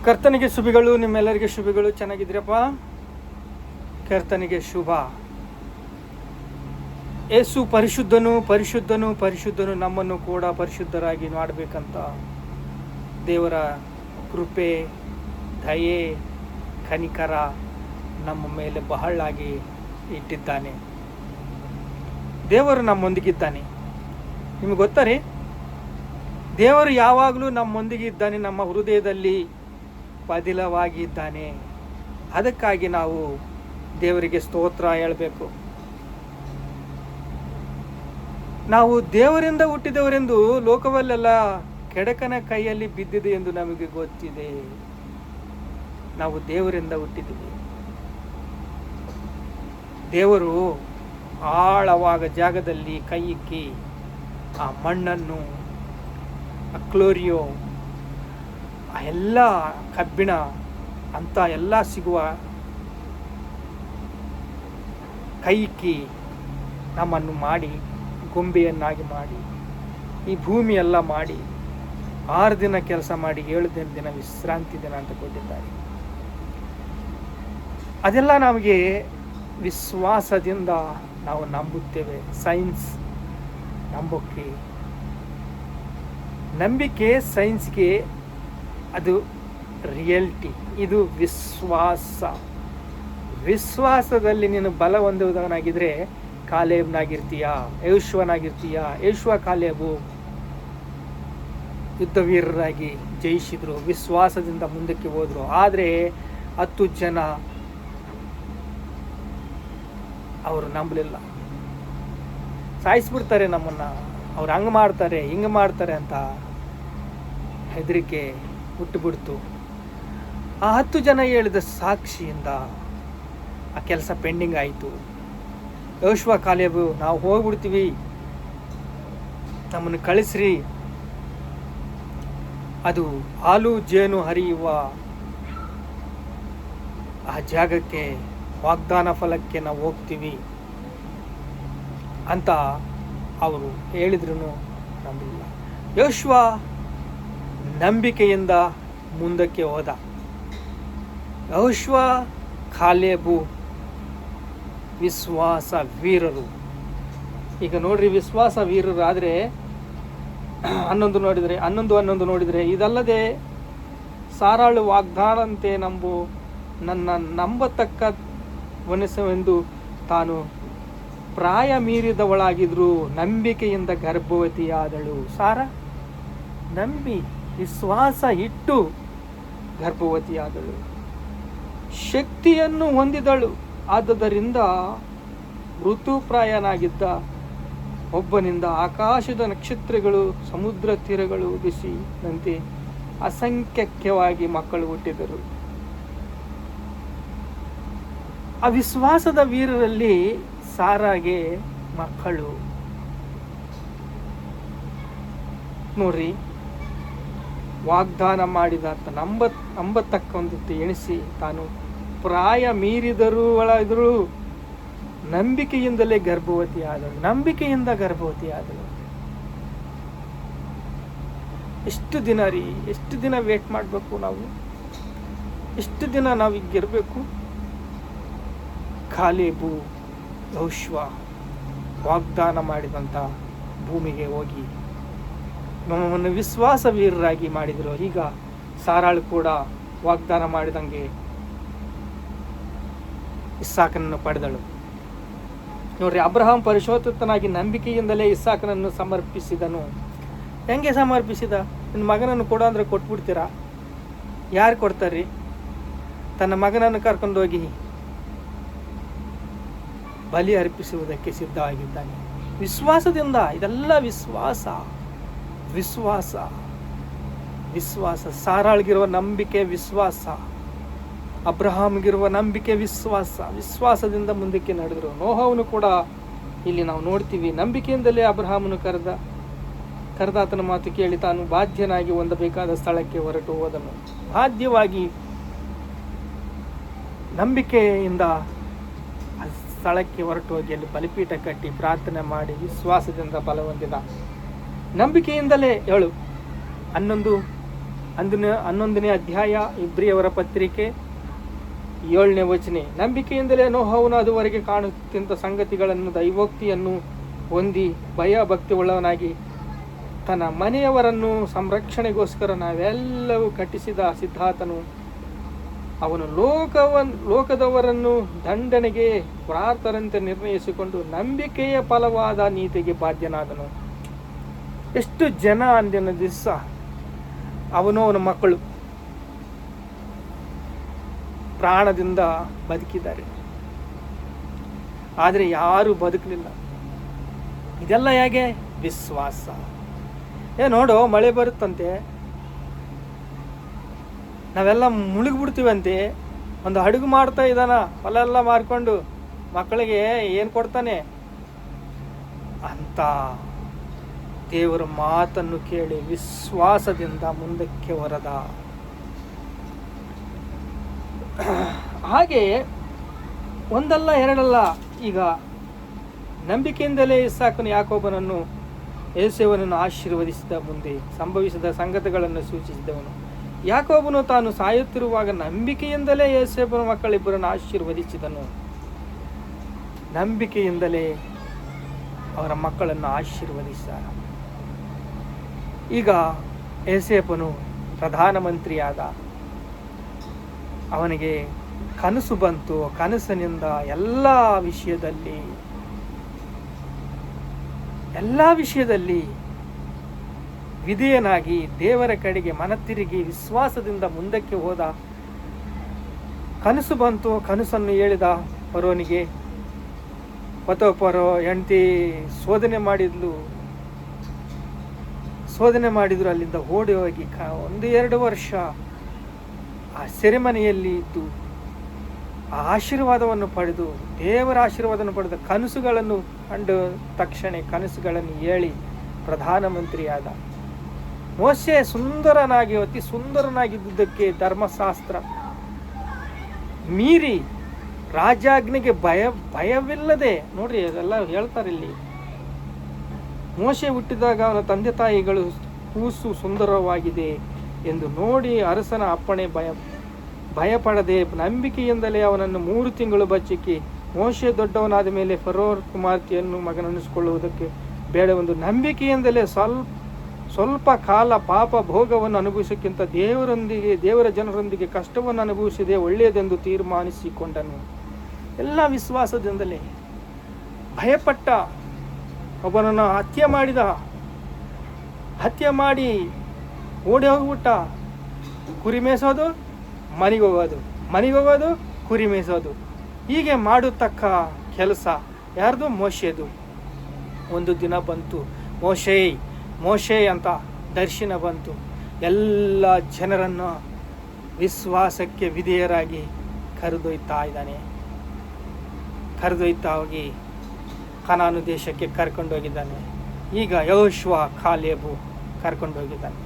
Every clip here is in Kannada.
ಕರ್ತನಿಗೆ ಶುಭಗಳು, ನಿಮ್ಮೆಲ್ಲರಿಗೆ ಶುಭಗಳು. ಚೆನ್ನಾಗಿದ್ದೀರಪ್ಪ? ಕರ್ತನಿಗೆ ಶುಭ. ಯೇಸು ಪರಿಶುದ್ಧನು ಪರಿಶುದ್ಧನು ಪರಿಶುದ್ಧನು, ನಮ್ಮನ್ನು ಕೂಡ ಪರಿಶುದ್ಧರಾಗಿ ಮಾಡಬೇಕಂತ ದೇವರ ಕೃಪೆ, ದಯೆ, ಕನಿಕರ ನಮ್ಮ ಮೇಲೆ ಬಹಳಾಗಿ ಇಟ್ಟಿದ್ದಾನೆ. ದೇವರು ನಮ್ಮೊಂದಿಗಿದ್ದಾನೆ. ನಿಮಗೆ ಗೊತ್ತಾರೆ, ದೇವರು ಯಾವಾಗಲೂ ನಮ್ಮೊಂದಿಗೆ ಇದ್ದಾನೆ, ನಮ್ಮ ಹೃದಯದಲ್ಲಿ ಪದಿಲವಾಗಿದ್ದಾನೆ. ಅದಕ್ಕಾಗಿ ನಾವು ದೇವರಿಗೆ ಸ್ತೋತ್ರ ಹೇಳಬೇಕು. ನಾವು ದೇವರಿಂದ ಹುಟ್ಟಿದವರೆಂದು ಲೋಕವಲ್ಲೆಲ್ಲ ಕೆಡಕನ ಕೈಯಲ್ಲಿ ಬಿದ್ದಿದೆ ಎಂದು ನಮಗೆ ಗೊತ್ತಿದೆ. ನಾವು ದೇವರಿಂದ ಹುಟ್ಟಿದ್ದೀವಿ. ದೇವರು ಆಳವಾದ ಜಾಗದಲ್ಲಿ ಕೈ ಇಕ್ಕಿ ಆ ಮಣ್ಣನ್ನು, ಆ ಕ್ಲೋರಿಯೋ, ಆ ಎಲ್ಲ ಕಬ್ಬಿಣ ಅಂತ ಎಲ್ಲ ಸಿಗುವ ಕೈ ಇಕ್ಕಿ ನಮ್ಮನ್ನು ಮಾಡಿ, ಗೊಂಬೆಯನ್ನಾಗಿ ಮಾಡಿ, ಈ ಭೂಮಿ ಎಲ್ಲ ಮಾಡಿ 6 ದಿನ ಕೆಲಸ ಮಾಡಿ 7ನೇ ದಿನ ವಿಶ್ರಾಂತಿ ದಿನ ಅಂತ ಕೊಟ್ಟಿದ್ದಾರೆ. ಅದೆಲ್ಲ ನಮಗೆ ವಿಶ್ವಾಸದಿಂದ ನಾವು ನಂಬುತ್ತೇವೆ. ಸೈನ್ಸ್ ನಂಬಿಕೆ ಸೈನ್ಸ್ಗೆ ಅದು ರಿಯಾಲಿಟಿ. ಇದು ವಿಶ್ವಾಸದಲ್ಲಿ ನೀನು ಬಲ ಹೊಂದುವುದವನಾಗಿದ್ದರೆ ಕಾಲೇಬ್ನಾಗಿರ್ತೀಯಾ, ಯೇಷುವನಾಗಿರ್ತೀಯಾ. ಯೇಷುವ, ಕಾಲೇಬು ಯುದ್ಧವೀರರಾಗಿ ಜಯಿಸಿದ್ರು, ವಿಶ್ವಾಸದಿಂದ ಮುಂದಕ್ಕೆ ಹೋದರು. ಆದರೆ 10 ಜನ ಅವರು ನಂಬಲಿಲ್ಲ. ಸಾಯಿಸ್ಬಿಡ್ತಾರೆ ನಮ್ಮನ್ನು, ಅವ್ರು ಹಂಗೆ ಮಾಡ್ತಾರೆ ಹಿಂಗೆ ಮಾಡ್ತಾರೆ ಅಂತ ಹೆದರಿಕೆ ಹುಟ್ಟುಬಿಡ್ತು. ಆ 10 ಜನ ಹೇಳಿದ ಸಾಕ್ಷಿಯಿಂದ ಆ ಕೆಲಸ ಪೆಂಡಿಂಗ್ ಆಯಿತು. ಯೆಹೋಶುವ, ಕಾಲೇಬು, ನಾವು ಹೋಗ್ಬಿಡ್ತೀವಿ, ನಮ್ಮನ್ನು ಕಳಿಸ್ರಿ, ಅದು ಹಾಲು ಜೇನು ಹರಿಯುವ ಆ ಜಾಗಕ್ಕೆ, ವಾಗ್ದಾನ ಫಲಕ್ಕೆ ನಾವು ಹೋಗ್ತೀವಿ ಅಂತ ಅವರು ಹೇಳಿದ್ರು ನಂಬಲಿಲ್ಲ. ಯೆಹೋಶುವ ನಂಬಿಕೆಯಿಂದ ಮುಂದಕ್ಕೆ ಹೋದ. ಯೆಹೋಶುವ, ಕಾಲೇಬು ವಿಶ್ವಾಸ ವೀರರು. ಈಗ ನೋಡ್ರಿ, ವಿಶ್ವಾಸ ವೀರರು ಆದರೆ 11 ನೋಡಿದರೆ, ಇದಲ್ಲದೆ ಸಾರಾಳು ವಾಗ್ದಾನಂತೆ ನನ್ನ ನಂಬತಕ್ಕ ವನಸವೆಂದು ತಾನು ಪ್ರಾಯ ಮೀರಿದವಳಾಗಿದ್ರು ನಂಬಿಕೆಯಿಂದ ಗರ್ಭವತಿಯಾದಳು. ಸಾರ ನಂಬಿ ವಿಶ್ವಾಸ ಇಟ್ಟು ಗರ್ಭವತಿಯಾದಳು, ಶಕ್ತಿಯನ್ನು ಹೊಂದಿದಳು. ಆದುದರಿಂದ ಋತುಪ್ರಾಯನಾಗಿದ್ದ ಒಬ್ಬನಿಂದ ಆಕಾಶದ ನಕ್ಷತ್ರಗಳು, ಸಮುದ್ರ ತೀರಗಳು ಬಿಸಿನಂತೆ ಅಸಂಖ್ಯವಾಗಿ ಮಕ್ಕಳು ಹುಟ್ಟಿದರು. ಆ ವಿಶ್ವಾಸದ ವೀರರಲ್ಲಿ ಸಾರಾಗೆ ಮಕ್ಕಳು. ನೋಡ್ರಿ, ವಾಗ್ದಾನ ಮಾಡಿದ ನಂಬತಕ್ಕಂತೆ ಎಣಿಸಿ ತಾನು ಪ್ರಾಯ ಮೀರಿದರುಗಳಾದರೂ ನಂಬಿಕೆಯಿಂದಲೇ ಗರ್ಭವತಿಯಾದಳು. ಎಷ್ಟು ದಿನ ವೇಟ್ ಮಾಡಬೇಕು ನಾವು? ಎಷ್ಟು ದಿನ ನಾವು ಈಗಿರಬೇಕು? ಕಾಲೇಬು, ಯೆಹೋಶುವ ವಾಗ್ದಾನ ಮಾಡಿದಂಥ ಭೂಮಿಗೆ ಹೋಗಿ ನಮ್ಮನ್ನು ವಿಶ್ವಾಸ ವೀರರಾಗಿ ಮಾಡಿದರು. ಈಗ ಸಾರಾಳು ಕೂಡ ವಾಗ್ದಾನ ಮಾಡಿದಂಗೆ ಇಸ್ಸಾಕನನ್ನು ಪಡೆದಳು. ನೋಡ್ರಿ, ಅಬ್ರಹಾಂ ಪರಿಶೋಧಿತನಾಗಿ ನಂಬಿಕೆಯಿಂದಲೇ ಇಸ್ಸಾಕನನ್ನು ಸಮರ್ಪಿಸಿದನು. ಹೆಂಗೆ ಸಮರ್ಪಿಸಿದ? ನಿನ್ನ ಮಗನನ್ನು ಕೊಡು ಅಂದರೆ ಕೊಟ್ಬಿಡ್ತೀರಾ? ಯಾರು ಕೊಡ್ತಾರ್ರಿ? ತನ್ನ ಮಗನನ್ನು ಕರ್ಕೊಂಡೋಗಿ ಬಲಿ ಅರ್ಪಿಸುವುದಕ್ಕೆ ಸಿದ್ಧವಾಗಿದ್ದಾನೆ. ವಿಶ್ವಾಸದಿಂದ. ಇದೆಲ್ಲ ವಿಶ್ವಾಸ. ಸಾರಾಳ್ಗಿರುವ ನಂಬಿಕೆ ವಿಶ್ವಾಸ, ಅಬ್ರಹಾಮ್ಗಿರುವ ನಂಬಿಕೆ ವಿಶ್ವಾಸದಿಂದ ಮುಂದಕ್ಕೆ ನಡೆದರು. ನೋಹವನು ಕೂಡ ಇಲ್ಲಿ ನಾವು ನೋಡ್ತೀವಿ, ನಂಬಿಕೆಯಿಂದಲೇ ಅಬ್ರಹಾಮನು ಕರೆದಾತನ ಮಾತು ಕೇಳಿ ತಾನು ಬಾಧ್ಯನಾಗಿ ಹೊಂದಬೇಕಾದ ಸ್ಥಳಕ್ಕೆ ಹೊರಟು ಹೋದನು. ಬಾಧ್ಯವಾಗಿ ನಂಬಿಕೆಯಿಂದ ಸ್ಥಳಕ್ಕೆ ಹೊರಟು ಹೋಗಿ ಅಲ್ಲಿ ಬಲಿಪೀಠ ಕಟ್ಟಿ ಪ್ರಾರ್ಥನೆ ಮಾಡಿ ವಿಶ್ವಾಸದಿಂದ ಬಲ ಹೊಂದಿದ. ನಂಬಿಕೆಯಿಂದಲೇ 11 11ನೇ ಅಧ್ಯಾಯ ಇಬ್ರಿಯವರ ಪತ್ರಿಕೆ 7ನೇ ವಚನ. ನಂಬಿಕೆಯಿಂದಲೇ ನೋಹವನು ಅದುವರೆಗೆ ಕಾಣುತ್ತಿದ್ದ ಸಂಗತಿಗಳನ್ನು ದೈವೋಕ್ತಿಯನ್ನು ಹೊಂದಿ ಭಯ ಭಕ್ತಿ ಉಳ್ಳವನಾಗಿ ತನ್ನ ಮನೆಯವರನ್ನು ಸಂರಕ್ಷಣೆಗೋಸ್ಕರ ನಾವೆಲ್ಲವೂ ಕಟ್ಟಿಸಿದ ಸಿದ್ಧಾರ್ಥನು ಅವನು ಲೋಕದವರನ್ನು ದಂಡನೆಗೆ ಪ್ರಾರ್ಥರಂತೆ ನಿರ್ಣಯಿಸಿಕೊಂಡು ನಂಬಿಕೆಯ ಫಲವಾದ ನೀತಿಗೆ ಬಾಧ್ಯನಾದನು. ಎಷ್ಟು ಜನ ಅಂದಿನ ದಿವಸ ಅವನ ಮಕ್ಕಳು ಪ್ರಾಣದಿಂದ ಬದುಕಿದ್ದಾರೆ, ಆದರೆ ಯಾರು ಬದುಕಲಿಲ್ಲ. ಇದೆಲ್ಲ ಹೇಗೆ? ವಿಶ್ವಾಸ. ನೋಡು, ಮಳೆ ಬರುತ್ತಂತೆ, ನಾವೆಲ್ಲ ಮುಳುಗ್ಬಿಡ್ತೀವಂತೆ. ಒಂದು ಅಡುಗೆ ಮಾಡ್ತಾ ಇದ್ದಾನ, ಹೊಲ ಎಲ್ಲ ಮಾರ್ಕೊಂಡು ಮಕ್ಕಳಿಗೆ ಏನು ಕೊಡ್ತಾನೆ ಅಂತ ದೇವರ ಮಾತನ್ನು ಕೇಳಿ ವಿಶ್ವಾಸದಿಂದ ಮುಂದಕ್ಕೆ ಹೊರದ. ಹಾಗೆ ಒಂದಲ್ಲ ಎರಡಲ್ಲ, ಈಗ ನಂಬಿಕೆಯಿಂದಲೇ ಇಸಾಕನು ಯಾಕೋಬನನ್ನು ಏಸೇವನನ್ನು ಆಶೀರ್ವದಿಸಿದ. ಮುಂದೆ ಸಂಭವಿಸಿದ ಸಂಗತಿಗಳನ್ನು ಸೂಚಿಸಿದವನು. ಯಾಕೋಬನು ತಾನು ಸಾಯುತ್ತಿರುವಾಗ ನಂಬಿಕೆಯಿಂದಲೇ ಏಸೇಬನ ಮಕ್ಕಳಿಬ್ಬರನ್ನು ಆಶೀರ್ವದಿಸಿದನು. ನಂಬಿಕೆಯಿಂದಲೇ ಅವರ ಮಕ್ಕಳನ್ನು ಆಶೀರ್ವದಿಸ. ಈಗ ಏಸೇಪನು ಪ್ರಧಾನಮಂತ್ರಿಯಾದ. ಅವನಿಗೆ ಕನಸು ಬಂತು. ಕನಸಿನಿಂದ ಎಲ್ಲ ವಿಷಯದಲ್ಲಿ ವಿಧೇಯನಾಗಿ ದೇವರ ಕಡೆಗೆ ಮನತಿರುಗಿ ವಿಶ್ವಾಸದಿಂದ ಮುಂದಕ್ಕೆ ಹೋದ. ಕನಸು ಬಂತು. ಕನಸನ್ನು ಹೇಳಿದ ಫರೋನಿಗೆ. ಫರೋ ಹೆಂಡತಿ ಶೋಧನೆ ಮಾಡಿದ್ರು. ಅಲ್ಲಿಂದ ಓಡಿ ಹೋಗಿ 1-2 ವರ್ಷ ಆ ಸೆರೆಮನೆಯಲ್ಲಿ ಇದ್ದು ಆ ಆಶೀರ್ವಾದವನ್ನು ಪಡೆದು, ದೇವರ ಆಶೀರ್ವಾದವನ್ನು ಪಡೆದ ಕನಸುಗಳನ್ನು ಕಂಡು ತಕ್ಷಣ ಕನಸುಗಳನ್ನು ಹೇಳಿ ಪ್ರಧಾನಮಂತ್ರಿಯಾದ. ಮೋಶೆ ಸುಂದರನಾಗಿ, ಅತಿ ಸುಂದರನಾಗಿದ್ದುದಕ್ಕೆ ಧರ್ಮಶಾಸ್ತ್ರ ಮೀರಿ ರಾಜಾಜ್ಞೆಗೆ ಭಯವಿಲ್ಲದೆ, ನೋಡ್ರಿ ಅದೆಲ್ಲ ಹೇಳ್ತಾರೆ ಇಲ್ಲಿ. ಮೋಶೆ ಹುಟ್ಟಿದಾಗ ಅವನ ತಂದೆ ತಾಯಿಗಳು ಕೂಸು ಸುಂದರವಾಗಿದೆ ಎಂದು ನೋಡಿ ಅರಸನ ಅಪ್ಪಣೆ ಭಯಪಡದೆ ನಂಬಿಕೆಯಿಂದಲೇ ಅವನನ್ನು 3 ತಿಂಗಳು ಬಚ್ಚಿಕ್ಕಿ, ಮೋಶೆ ದೊಡ್ಡವನಾದ ಮೇಲೆ ಫರೋ ಕುಮಾರ್ತೆಯನ್ನು ಮಗನನ್ನಿಸಿಕೊಳ್ಳುವುದಕ್ಕೆ ಬೇಡವೆಂದು ನಂಬಿಕೆಯಿಂದಲೇ ಸ್ವಲ್ಪ ಕಾಲ ಪಾಪ ಭೋಗವನ್ನು ಅನುಭವಿಸಕ್ಕಿಂತ ದೇವರ ಜನರೊಂದಿಗೆ ಕಷ್ಟವನ್ನು ಅನುಭವಿಸಿದೆ ಒಳ್ಳೆಯದೆಂದು ತೀರ್ಮಾನಿಸಿಕೊಂಡನು. ಎಲ್ಲ ವಿಶ್ವಾಸದಿಂದಲೇ. ಭಯಪಟ್ಟ. ಒಬ್ಬನನ್ನು ಹತ್ಯೆ ಮಾಡಿ ಓಡಿ ಹೋಗ್ಬಿಟ್ಟ. ಕುರಿ ಮೇಯಿಸೋದು, ಮನೆಗೆ ಹೋಗೋದು, ಕುರಿ ಮೇಯಿಸೋದು, ಹೀಗೆ ಮಾಡತಕ್ಕ ಕೆಲಸ ಯಾರ್ದು? ಮೋಶೆದು. ಒಂದು ದಿನ ಬಂತು, ಮೋಶೆ ಅಂತ ದರ್ಶನ ಬಂತು. ಎಲ್ಲ ಜನರನ್ನು ವಿಶ್ವಾಸಕ್ಕೆ ವಿಧೇಯರಾಗಿ ಕರೆದೊಯ್ತಾ ಹೋಗಿ ಕನಾನು ದೇಶಕ್ಕೆ ಕರ್ಕೊಂಡೋಗಿದ್ದಾನೆ. ಈಗ ಯೆಹೋಶುವ ಕಾಲೇಬು ಕರ್ಕೊಂಡೋಗಿದ್ದಾನೆ.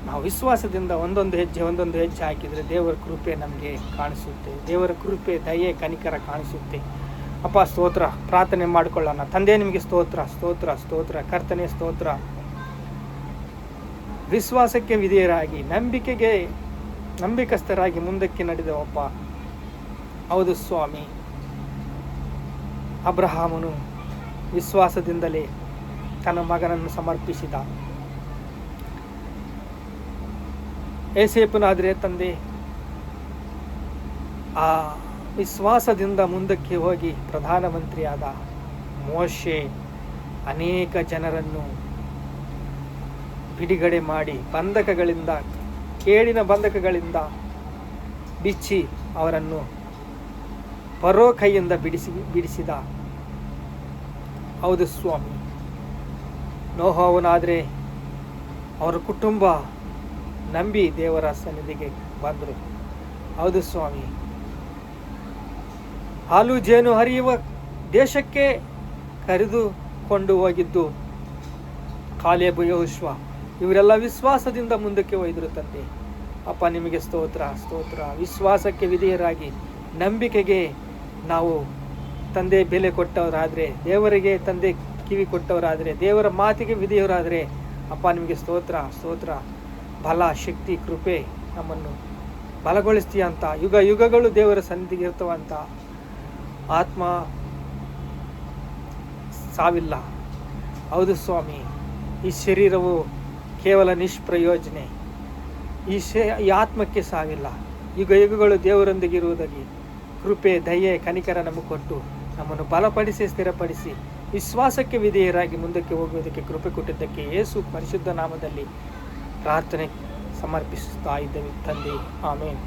ನಾವು ವಿಶ್ವಾಸದಿಂದ ಒಂದೊಂದು ಹೆಜ್ಜೆ ಹಾಕಿದರೆ ದೇವರ ಕೃಪೆ ನಮಗೆ ಕಾಣಿಸುತ್ತೆ. ದೇವರ ಕೃಪೆ, ದಯೆ, ಕನಿಕರ ಕಾಣಿಸುತ್ತೆ. ಅಪ್ಪ ಸ್ತೋತ್ರ. ಪ್ರಾರ್ಥನೆ ಮಾಡಿಕೊಳ್ಳೋಣ. ತಂದೆ, ನಿಮಗೆ ಸ್ತೋತ್ರ. ಕರ್ತನೆ ಸ್ತೋತ್ರ. ವಿಶ್ವಾಸಕ್ಕೆ ವಿಧೇಯರಾಗಿ ನಂಬಿಕಸ್ಥರಾಗಿ ಮುಂದಕ್ಕೆ ನಡೆದವಪ್ಪ. ಹೌದು ಸ್ವಾಮಿ. ಅಬ್ರಹಾಮನು ವಿಶ್ವಾಸದಿಂದಲೇ ತನ್ನ ಮಗನನ್ನು ಸಮರ್ಪಿಸಿದ. ಯೋಸೇಫನಾದರೆ ತಂದೆ ಆ ವಿಶ್ವಾಸದಿಂದ ಮುಂದಕ್ಕೆ ಹೋಗಿ ಪ್ರಧಾನಮಂತ್ರಿಯಾದ. ಮೋಶೆ ಅನೇಕ ಜನರನ್ನು ಬಿಡುಗಡೆ ಮಾಡಿ ಕೇಡಿನ ಬಂಧಕಗಳಿಂದ ಬಿಚ್ಚಿ ಅವರನ್ನು ಫರೋ ಕೈಯಿಂದ ಬಿಡಿಸಿದ. ಹೌದು ಸ್ವಾಮಿ. ನೋಹವನಾದರೆ ಅವರ ಕುಟುಂಬ ನಂಬಿ ದೇವರ ಸನ್ನಿಧಿಗೆ ಬಂದರು. ಹೌದು ಸ್ವಾಮಿ. ಹಾಲು ಜೇನು ಹರಿಯುವ ದೇಶಕ್ಕೆ ಕರೆದುಕೊಂಡು ಹೋಗಿದ್ದು ಕಾಲೇಬು, ಯೆಹೋಶುವ, ಇವರೆಲ್ಲ ವಿಶ್ವಾಸದಿಂದ ಮುಂದಕ್ಕೆ ಒಯ್ದರು ತಂದೆ. ಅಪ್ಪ ನಿಮಗೆ ಸ್ತೋತ್ರ. ವಿಶ್ವಾಸಕ್ಕೆ ವಿಧೇಯರಾಗಿ ನಂಬಿಕೆಗೆ ನಾವು ತಂದೆ ಬೆಲೆ ಕೊಟ್ಟವರಾದರೆ, ದೇವರಿಗೆ ತಂದೆ ಕಿವಿ ಕೊಟ್ಟವರಾದರೆ, ದೇವರ ಮಾತಿಗೆ ವಿಧೇಯರಾದರೆ ಅಪ್ಪ ನಿಮಗೆ ಸ್ತೋತ್ರ ಸ್ತೋತ್ರ. ಬಲ, ಶಕ್ತಿ, ಕೃಪೆ ನಮ್ಮನ್ನು ಬಲಗೊಳಿಸ್ತೀಯ ಅಂತ, ಯುಗ ಯುಗಗಳು ದೇವರ ಸನ್ನಿಧಿಗೆ ಇರ್ತವಂತ. ಆತ್ಮ ಸಾವಿಲ್ಲ. ಹೌದು ಸ್ವಾಮಿ, ಈ ಶರೀರವು ಕೇವಲ ನಿಷ್ಪ್ರಯೋಜನೆ. ಈ ಆತ್ಮಕ್ಕೆ ಸಾವಿಲ್ಲ. ಯುಗ ಯುಗಗಳು ದೇವರೊಂದಿಗೆ ಇರುವುದಾಗಿ ಕೃಪೆ, ದಯೆ, ಕನಿಕರ ನಮಗೆ ಕೊಟ್ಟು ನಮ್ಮನ್ನು ಬಲಪಡಿಸಿ, ಸ್ಥಿರಪಡಿಸಿ, ವಿಶ್ವಾಸಕ್ಕೆ ವಿಧೇಯರಾಗಿ ಮುಂದಕ್ಕೆ ಹೋಗುವುದಕ್ಕೆ ಕೃಪೆ ಕೊಟ್ಟಿದ್ದಕ್ಕೆ ಯೇಸು ಪರಿಶುದ್ಧ ನಾಮದಲ್ಲಿ ಪ್ರಾರ್ಥನೆ ಸಮರ್ಪಿಸುತ್ತಾ ಇದ್ದೇವೆ ತಂದೆ. ಆಮೇನ್.